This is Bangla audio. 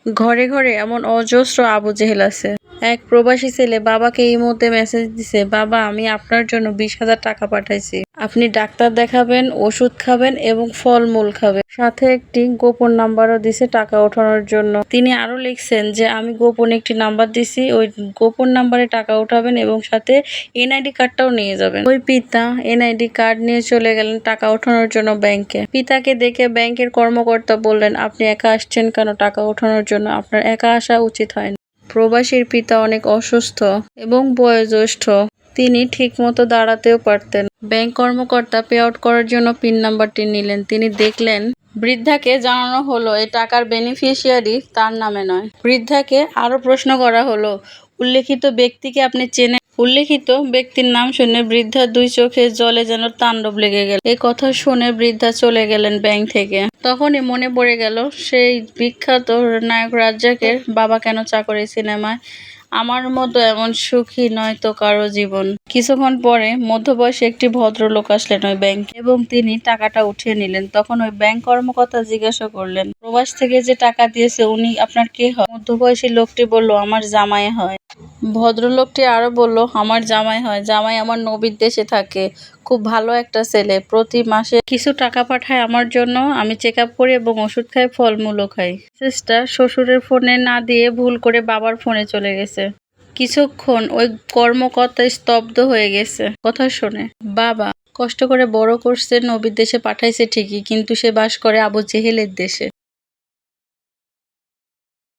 ঘরে ঘরে এমন অজস্র আবু জেহেল আছে। এক প্রবাসী ছেলে বাবাকে এই মুহূর্তে মেসেজ দিছে, বাবা আমি আপনার জন্য 20,000 টাকা পাঠাইছি। আপনি ডাক্তার দেখাবেন, ওষুধ খাবেন এবং ফলমূল খাবেন। সাথে একটি গোপন নাম্বারও দিছে টাকা ওঠানোর জন্য। তিনি আরো লিখছেন যে আমি গোপন একটি নাম্বার দিছি, ওই গোপন নাম্বারে টাকা উঠাবেন এবং সাথে এনআইডি কার্ডটাও নিয়ে যাবেন। ওই পিতা এনআইডি কার্ড নিয়ে চলে গেলেন টাকা ওঠানোর জন্য ব্যাংকে। পিতাকে দেখে ব্যাংকের কর্মকর্তা বললেন, আপনি একা আসছেন কেন টাকা ওঠানোর জন্য? আপনার একা আসা উচিত হয় না। প্রবাসীর পিতা অনেক অসুস্থ এবং বয়োজ্যেষ্ঠ। তিনি ঠিকমতো দাঁড়াতেও পারতেন। ব্যাংক কর্মকর্তা পে আউট করার জন্য পিন নাম্বারটি নিলেন। তিনি দেখলেন বৃদ্ধাকে জানানো হলো এই টাকার বেনিফিশিয়ারি তার নামে নয়। বৃদ্ধাকে আরো প্রশ্ন করা হলো, উল্লেখিত ব্যক্তিকে আপনি চেনেন? উল্লেখিত ব্যক্তির নাম শুনে বৃদ্ধার 2 চোখের জলে যেন তাণ্ডব লেগে গেল। এই কথা শুনে বৃদ্ধা চলে গেলেন ব্যাংক থেকে। তখনই মনে পড়ে গেল সেই বিখ্যাত নায়ক রাজ্জাকের বাবা কেন চাকর এই সিনেমায়। আমার মতো এমন সুখী নয়তো কারো জীবন। কিছুক্ষণ পরে মধ্যবয়সী একটি ভদ্রলোক আসলেন ওই ব্যাংকে এবং তিনি টাকাটা উঠিয়ে নিলেন। তখন ওই ব্যাংক কর্মকর্তা জিজ্ঞাসা করলেন, প্রবাস থেকে যে টাকা দিয়েছে উনি আপনার কে হয়? মধ্যবয়সী লোকটি বলল, আমার জামাই হয়। ভদ্রলোকটি আরো বলল, আমার জামাই হয়। জামাই আমার নবীর দেশে থাকে, খুব ভালো একটা ছেলে। প্রতি মাসে কিছু টাকা পাঠায় আমার জন্য। আমি চেক আপ করি এবং ওষুধ খাই, ফলমূলও খাই। মেসেজটা শ্বশুরের ফোনে না দিয়ে ভুল করে বাবার ফোনে চলে গেছে। কিছুক্ষণ ওই কর্মকর্তা স্তব্ধ হয়ে গেছে কথা শুনে। বাবা কষ্ট করে বড় করছে, নবীর দেশে পাঠাইছে ঠিকই, কিন্তু সে বাস করে আবু জেহেলের দেশে।